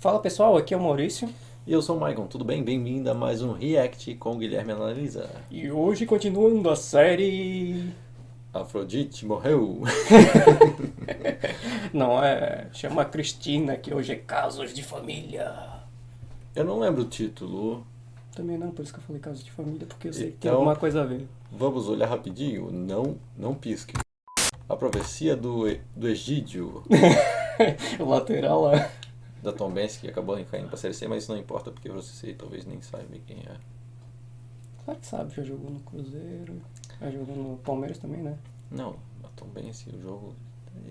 Fala pessoal, aqui é o Maurício E eu sou o Maicon, tudo bem? Bem-vindo a mais um React com o Guilherme Analisa. e hoje continuando a série. Afrodite morreu. Não é. Chama Cristina, que hoje é Casos de Família. Eu não lembro o título, Também não, por isso que eu falei Casos de Família, porque eu sei que tem então alguma coisa a ver. vamos olhar rapidinho. Não pisque. A profecia do Egídio, O lateral lá. da Tom Benz, que acabou caindo pra Série C, mas isso não importa porque você talvez nem saiba quem é. Claro que sabe, já jogou no Cruzeiro, já jogou no Palmeiras também, né? Não, a Tom Benz, o jogo...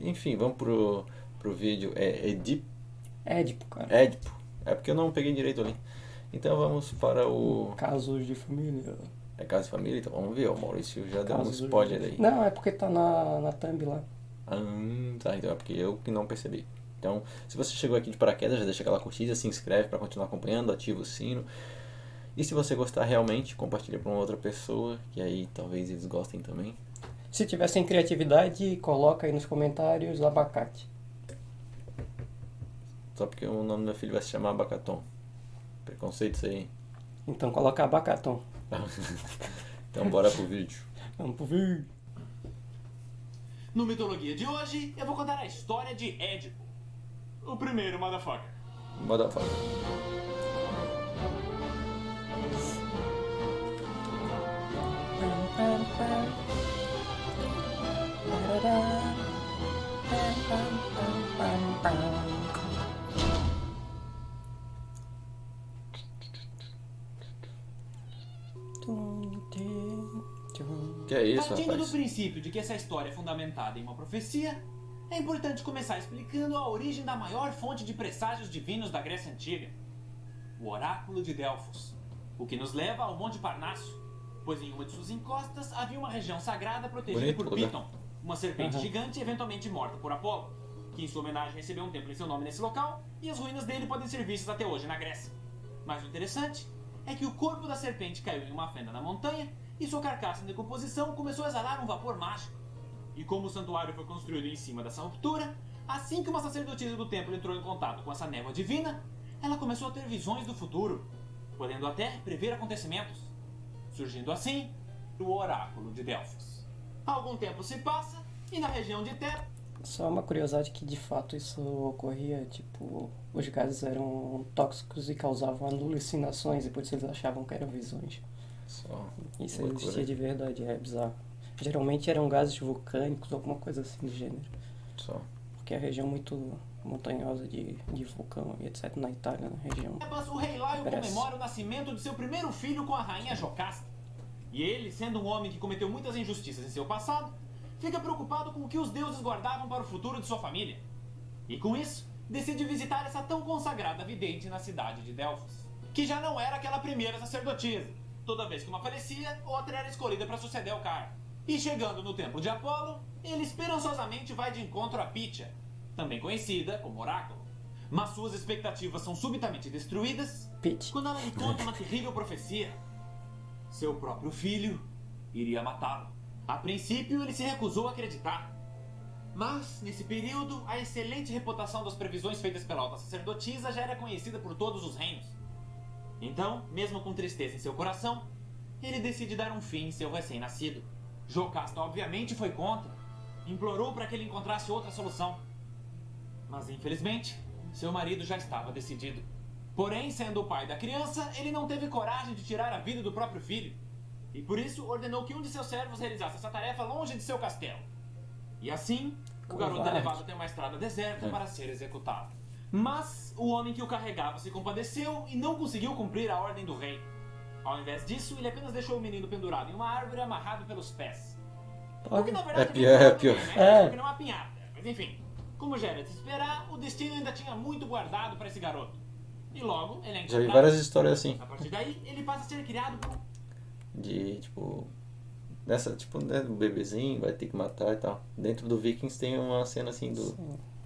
Enfim, vamos pro vídeo. Édipo, cara. Édipo. É porque eu não peguei direito ali. Então vamos para o... Casos de Família. É Casa de Família? Então vamos ver, o Maurício já deu um Casos spoiler de... aí. Não, é porque tá na thumb lá. Tá, então é porque eu que não percebi. Então, se você chegou aqui de paraquedas, já deixa aquela curtida, se inscreve para continuar acompanhando, ativa o sino. E se você gostar realmente, compartilha para uma outra pessoa, que aí talvez eles gostem também. Se tiver sem criatividade, coloca aí nos comentários abacate. Só porque o nome do meu filho vai se chamar Abacaton. Preconceito isso aí. Então coloca abacatom. Então bora pro vídeo. Vamos pro vídeo. No Mitologia de hoje, eu vou contar a história de Édipo. O primeiro motherfucker. Motherfucker. Que é isso, Partindo do rapaz? princípio de que essa história é fundamentada em uma profecia, é importante começar explicando a origem da maior fonte de presságios divinos da Grécia Antiga, o Oráculo de Delfos, o que nos leva ao Monte Parnasso, pois em uma de suas encostas havia uma região sagrada protegida Bonito por lugar. Piton, uma serpente gigante eventualmente morta por Apolo, que em sua homenagem recebeu um templo em seu nome nesse local, e as ruínas dele podem ser vistas até hoje na Grécia. Mas o interessante é que o corpo da serpente caiu em uma fenda na montanha e sua carcaça em decomposição começou a exalar um vapor mágico. E como o santuário foi construído em cima dessa ruptura, assim que uma sacerdotisa do templo entrou em contato com essa névoa divina, ela começou a ter visões do futuro, podendo até prever acontecimentos, surgindo assim o Oráculo de Delfos. Algum tempo se passa e na região de Tebas... Só uma curiosidade que de fato isso ocorria, tipo, os gases eram tóxicos e causavam alucinações e por isso eles achavam que eram visões. Só Isso loucura. existia de verdade, é bizarro. Geralmente eram gases vulcânicos, alguma coisa assim do gênero. Só. Porque é a região muito montanhosa de vulcão e etc. Na Itália, na região. O rei Laio Parece. comemora o nascimento de seu primeiro filho com a rainha Jocasta. E ele, sendo um homem que cometeu muitas injustiças em seu passado, fica preocupado com o que os deuses guardavam para o futuro de sua família. E com isso, decide visitar essa tão consagrada vidente na cidade de Delfos, que já não era aquela primeira sacerdotisa. Toda vez que uma falecia, outra era escolhida para suceder o cargo. E chegando no templo de Apolo, ele esperançosamente vai de encontro a Pythia, também conhecida como Oráculo. Mas suas expectativas são subitamente destruídas Pitch. quando ela lhe conta uma terrível profecia. Seu próprio filho iria matá-lo. A princípio, ele se recusou a acreditar. Mas, nesse período, a excelente reputação das previsões feitas pela alta sacerdotisa já era conhecida por todos os reinos. Então, mesmo com tristeza em seu coração, ele decide dar um fim em seu recém-nascido. Jocasta, obviamente, foi contra. Implorou para que ele encontrasse outra solução. Mas, infelizmente, seu marido já estava decidido. Porém, sendo o pai da criança, ele não teve coragem de tirar a vida do próprio filho. E por isso ordenou que um de seus servos realizasse essa tarefa longe de seu castelo. E assim, o garoto é levado até uma estrada deserta para ser executado. Mas o homem que o carregava se compadeceu e não conseguiu cumprir a ordem do rei. Ao invés disso, ele apenas deixou o menino pendurado em uma árvore amarrado pelos pés. O que na verdade É pior. Porque não há pinhata. Mas enfim, como já era de se esperar, o destino ainda tinha muito guardado para esse garoto. E logo, ele é Já vi encontrado. várias histórias assim. A partir daí, ele passa a ser criado por De, tipo... Nessa, tipo, né, do bebezinho, vai ter que matar e tal. Dentro do Vikings tem uma cena assim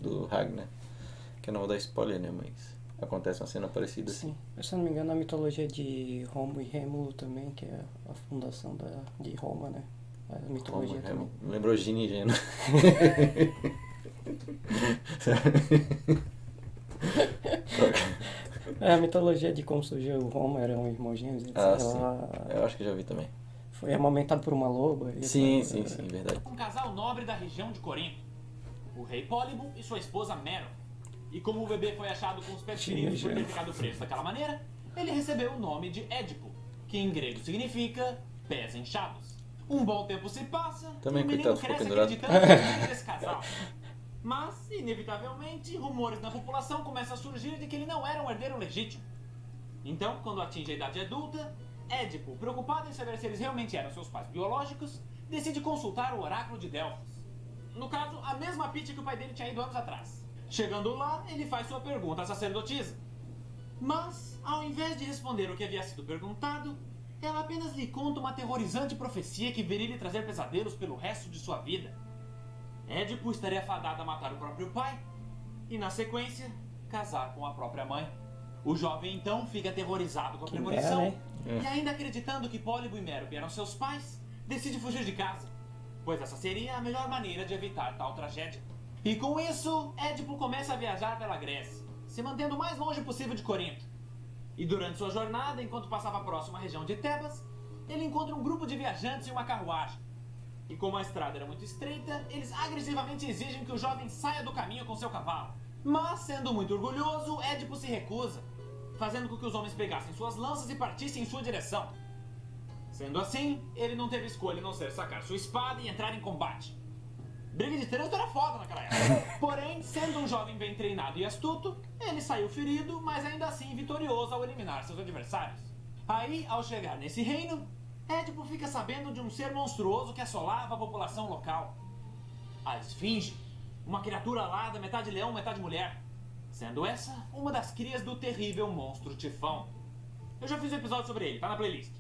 do Ragnar. Que eu não vou dar spoiler, né, mas... Acontece uma cena parecida assim. Sim. Se eu não me engano, a mitologia de Romo e Rêmulo também, que é a fundação de Roma, né? A mitologia também. Me lembrou Gino e Geno. A mitologia de como surgiu o Roma, eram irmãozinhos, etc. Ah, sim. Ela Eu acho que já vi também. foi amamentada por uma loba. E Sim, essa- verdade. Um casal nobre da região de Corinto, o rei Pólibo e sua esposa Mero. E como o bebê foi achado com os pés feridos por ter ficado preso daquela maneira, ele recebeu o nome de Édipo, que em grego significa pés inchados. Um bom tempo se passa Também, e o menino coitado, ficou cresce pendurado. acreditando no filho desse casal. Mas, inevitavelmente, rumores na população começam a surgir de que ele não era um herdeiro legítimo. Então, quando atinge a idade adulta, Édipo, preocupado em saber se eles realmente eram seus pais biológicos, decide consultar o oráculo de Delfos. No caso, a mesma pizza que o pai dele tinha ido anos atrás. Chegando lá, ele faz sua pergunta à sacerdotisa. Mas, ao invés de responder o que havia sido perguntado, ela apenas lhe conta uma aterrorizante profecia que viria lhe trazer pesadelos pelo resto de sua vida. Édipo estaria fadado a matar o próprio pai e, na sequência, casar com a própria mãe. O jovem, então, fica aterrorizado com a premonição né? e, ainda acreditando que Pólibo e Mérope eram seus pais, decide fugir de casa, pois essa seria a melhor maneira de evitar tal tragédia. E com isso, Édipo começa a viajar pela Grécia, se mantendo o mais longe possível de Corinto. E durante sua jornada, enquanto passava próximo à região de Tebas, ele encontra um grupo de viajantes em uma carruagem. E como a estrada era muito estreita, eles agressivamente exigem que o jovem saia do caminho com seu cavalo. Mas, sendo muito orgulhoso, Édipo se recusa, fazendo com que os homens pegassem suas lanças e partissem em sua direção. Sendo assim, ele não teve escolha a não ser sacar sua espada e entrar em combate. Briga de trânsito era foda naquela época. Porém, sendo um jovem bem treinado e astuto, ele saiu ferido, mas ainda assim vitorioso ao eliminar seus adversários. Aí, ao chegar nesse reino, Édipo fica sabendo de um ser monstruoso que assolava a população local. A Esfinge, uma criatura alada, metade leão, metade mulher. Sendo essa uma das crias do terrível monstro Tifão. Eu já fiz um episódio sobre ele, tá na playlist.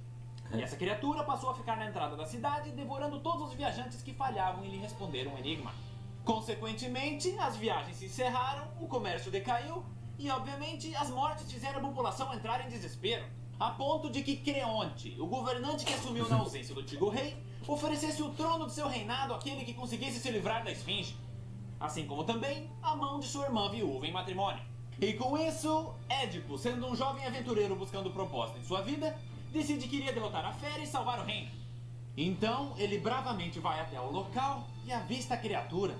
E essa criatura passou a ficar na entrada da cidade, devorando todos os viajantes que falhavam em lhe responder um enigma. Consequentemente, as viagens se encerraram, o comércio decaiu e, obviamente, as mortes fizeram a população entrar em desespero. A ponto de que Creonte, o governante que assumiu na ausência do antigo rei, oferecesse o trono de seu reinado àquele que conseguisse se livrar da Esfinge. Assim como também a mão de sua irmã viúva em matrimônio. E com isso, Édipo, sendo um jovem aventureiro buscando propósito em sua vida, decide que iria derrotar a fera e salvar o reino. Então, ele bravamente vai até o local e avista a criatura,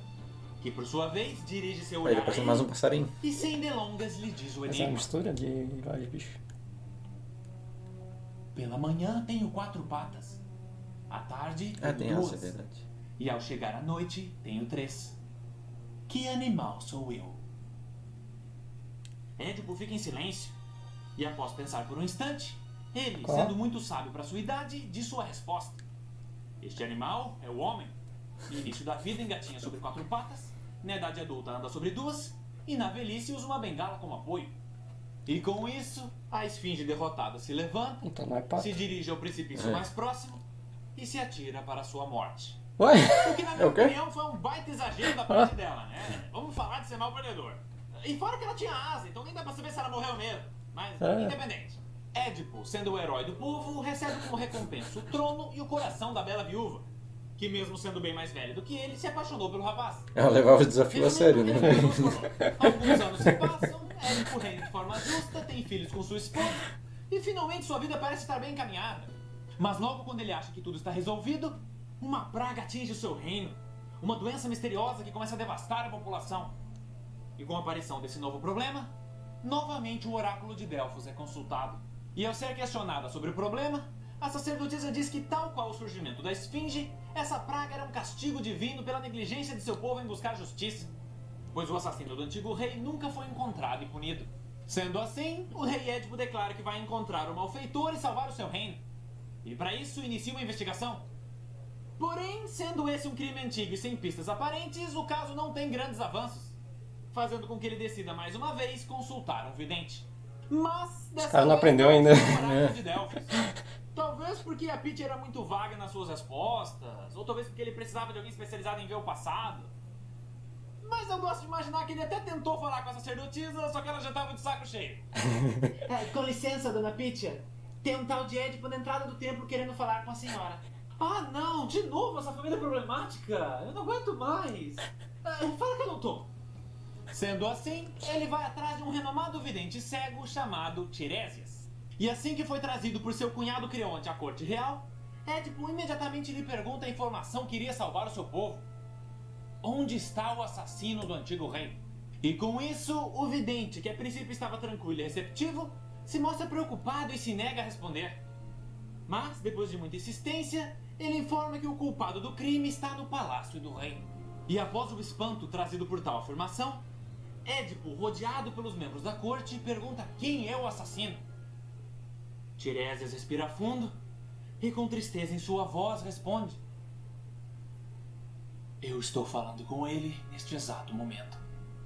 que por sua vez dirige seu Ele olhar parece a mais um ele passarinho. e sem delongas lhe diz o Essa é uma enigma. mistura de vários bichos. Pela manhã tenho 4 patas. À tarde tenho Tem essa, 2. é verdade. E ao chegar à noite tenho 3. Que animal sou eu? Édipo fica em silêncio. E após pensar por um instante, ele, Qual? sendo muito sábio para sua idade, diz sua resposta. Este animal é o homem. No início da vida engatinha sobre 4 patas, na idade adulta anda sobre 2 e na velhice usa uma bengala como apoio. E com isso, a esfinge derrotada se levanta, Então não é pato. se dirige ao precipício É. mais próximo e se atira para a sua morte. Ué? O que na minha É o quê? opinião foi um baita exagero da parte dela, né? Vamos falar de ser mal perdedor. E fora que ela tinha asa, então nem dá pra saber se ela morreu mesmo. Mas, independente. Édipo, sendo o herói do povo, recebe como recompensa o trono e o coração da bela viúva, que mesmo sendo bem mais velha do que ele, se apaixonou pelo rapaz. Ela levava o desafio a sério, né? Alguns anos se passam, Édipo reina de forma justa, tem filhos com sua esposa, e finalmente sua vida parece estar bem encaminhada. Mas logo quando ele acha que tudo está resolvido, uma praga atinge o seu reino. Uma doença misteriosa que começa a devastar a população. E com a aparição desse novo problema, novamente o oráculo de Delfos é consultado. E ao ser questionada sobre o problema, a sacerdotisa diz que, tal qual o surgimento da esfinge, essa praga era um castigo divino pela negligência de seu povo em buscar justiça, pois o assassino do antigo rei nunca foi encontrado e punido. Sendo assim, o rei Édipo declara que vai encontrar o malfeitor e salvar o seu reino. E para isso inicia uma investigação. Porém, sendo esse um crime antigo e sem pistas aparentes, o caso não tem grandes avanços, fazendo com que ele decida mais uma vez consultar um vidente. Mas dessa cara não vez aprendeu ainda. foi o oráculo de Delfos. Talvez porque a Peach era muito vaga nas suas respostas, ou talvez porque ele precisava de alguém especializado em ver o passado. Mas eu gosto de imaginar que ele até tentou falar com a sacerdotisa, só que ela já estava de saco cheio. Com licença, dona Peach. Tem um tal de Édipo na entrada do templo querendo falar com a senhora. Ah, não! De novo essa família problemática! Eu não aguento mais! Fala que eu não tô! Sendo assim, ele vai atrás de um renomado vidente cego chamado Tiresias. E assim que foi trazido por seu cunhado Creonte à corte real, Édipo imediatamente lhe pergunta a informação que iria salvar o seu povo. Onde está o assassino do antigo rei? E com isso, o vidente, que a princípio estava tranquilo e receptivo, se mostra preocupado e se nega a responder. Mas, depois de muita insistência, ele informa que o culpado do crime está no palácio do rei. E após o espanto trazido por tal afirmação, Édipo, rodeado pelos membros da corte, pergunta quem é o assassino. Tiresias respira fundo e, com tristeza em sua voz, responde: eu estou falando com ele neste exato momento.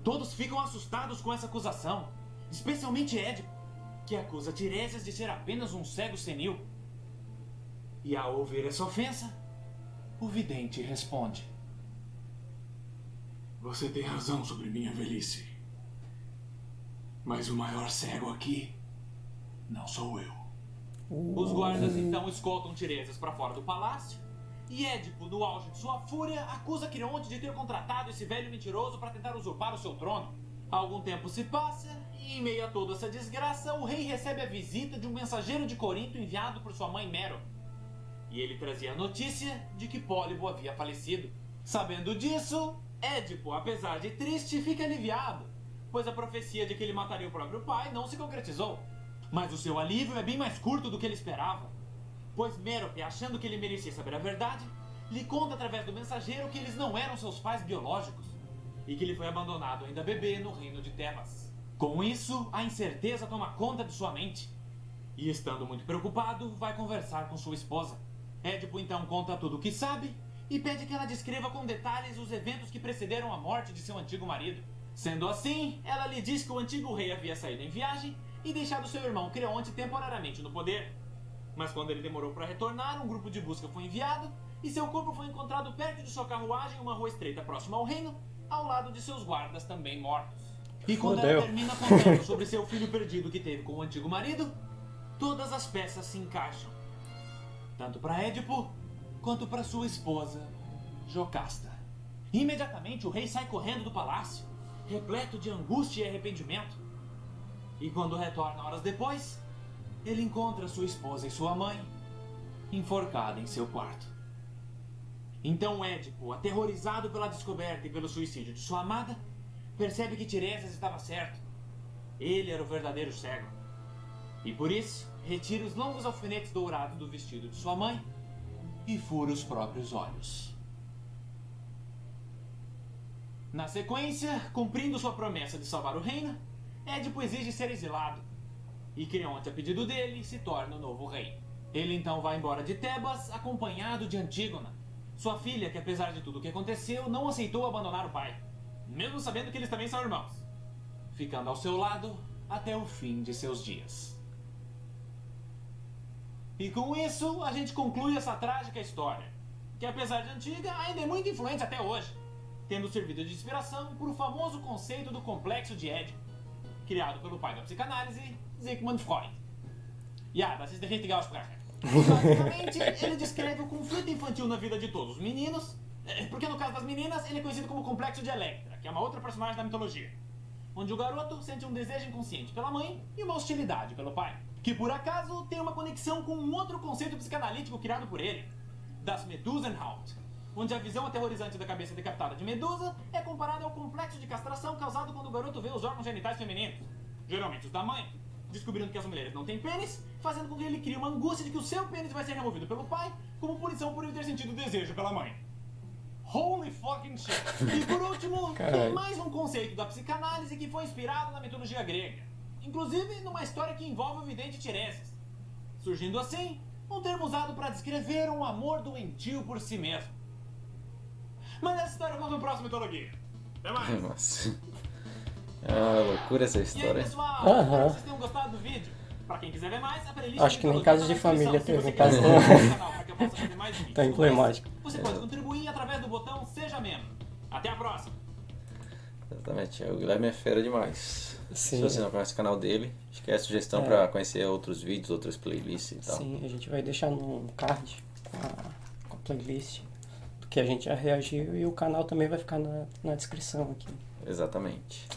Todos ficam assustados com essa acusação, especialmente Édipo, que acusa Tiresias de ser apenas um cego senil. E ao ouvir essa ofensa, o vidente responde: você tem razão sobre minha velhice. Mas o maior cego aqui não sou eu. Os guardas então escoltam Tiresias para fora do palácio, e Édipo, no auge de sua fúria, acusa Creonte de ter contratado esse velho mentiroso para tentar usurpar o seu trono. Algum tempo se passa, e em meio a toda essa desgraça, o rei recebe a visita de um mensageiro de Corinto enviado por sua mãe Mero. E ele trazia a notícia de que Pólibo havia falecido. Sabendo disso, Édipo, apesar de triste, fica aliviado, pois a profecia de que ele mataria o próprio pai não se concretizou. Mas o seu alívio é bem mais curto do que ele esperava, pois Mérope, achando que ele merecia saber a verdade, lhe conta através do mensageiro que eles não eram seus pais biológicos e que ele foi abandonado ainda bebê no reino de Tebas. Com isso, a incerteza toma conta de sua mente e, estando muito preocupado, vai conversar com sua esposa. Édipo então conta tudo o que sabe e pede que ela descreva com detalhes os eventos que precederam a morte de seu antigo marido. Sendo assim, ela lhe diz que o antigo rei havia saído em viagem e deixado seu irmão Creonte temporariamente no poder. Mas quando ele demorou para retornar, um grupo de busca foi enviado e seu corpo foi encontrado perto de sua carruagem em uma rua estreita próxima ao reino, ao lado de seus guardas também mortos. E quando ela termina contando sobre seu filho perdido que teve com o antigo marido, todas as peças se encaixam, tanto para Édipo quanto para sua esposa, Jocasta. Imediatamente o rei sai correndo do palácio, repleto de angústia e arrependimento. E quando retorna horas depois, ele encontra sua esposa e sua mãe enforcada em seu quarto. Então Édipo, aterrorizado pela descoberta e pelo suicídio de sua amada, percebe que Tiresias estava certo. Ele era o verdadeiro cego. E por isso, retira os longos alfinetes dourados do vestido de sua mãe e fura os próprios olhos. Na sequência, cumprindo sua promessa de salvar o reino, Édipo exige ser exilado, e Creonte, a pedido dele, se torna o novo rei. Ele então vai embora de Tebas, acompanhado de Antígona, sua filha, que apesar de tudo o que aconteceu, não aceitou abandonar o pai, mesmo sabendo que eles também são irmãos, ficando ao seu lado até o fim de seus dias. E com isso, a gente conclui essa trágica história, que apesar de antiga, ainda é muito influente até hoje, tendo servido de inspiração para o famoso conceito do complexo de Édipo, criado pelo pai da psicanálise, Sigmund Freud. Ja, das ist der richtige Aussprache. Basicamente, ele descreve o conflito infantil na vida de todos os meninos, porque no caso das meninas, ele é conhecido como complexo de Electra, que é uma outra personagem da mitologia, onde o garoto sente um desejo inconsciente pela mãe e uma hostilidade pelo pai, que por acaso tem uma conexão com um outro conceito psicanalítico criado por ele, das Medusenhaut, onde a visão aterrorizante da cabeça decapitada de Medusa é comparada ao complexo de castração causado quando o garoto vê os órgãos genitais femininos, geralmente os da mãe, descobrindo que as mulheres não têm pênis, fazendo com que ele crie uma angústia de que o seu pênis vai ser removido pelo pai, como punição por ele ter sentido desejo pela mãe. Holy fucking shit! E por último, tem mais um conceito da psicanálise que foi inspirado na mitologia grega, inclusive numa história que envolve o vidente Tiresias, surgindo assim um termo usado para descrever um amor doentio por si mesmo. Mas essa história conta no próximo Mitologia. Até mais! Nossa. É uma loucura essa E aí, história. pessoal, espero que vocês tenham gostado do vídeo. Pra quem quiser ver mais, a playlist Acho que nem Casa de Família teve, caso tá Tá emblemático. Você pode contribuir através do botão Seja Membro. Até a próxima! Exatamente, o Guilherme é fera demais. Sim. Se você não conhece o canal dele, acho que é a sugestão pra conhecer outros vídeos, outras playlists e tal. Sim, a gente vai deixar no card com a playlist que a gente já reagiu e o canal também vai ficar na descrição aqui. Exatamente.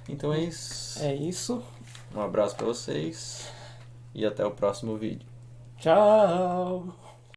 Então é isso. É isso. Um abraço pra vocês e até o próximo vídeo. Tchau!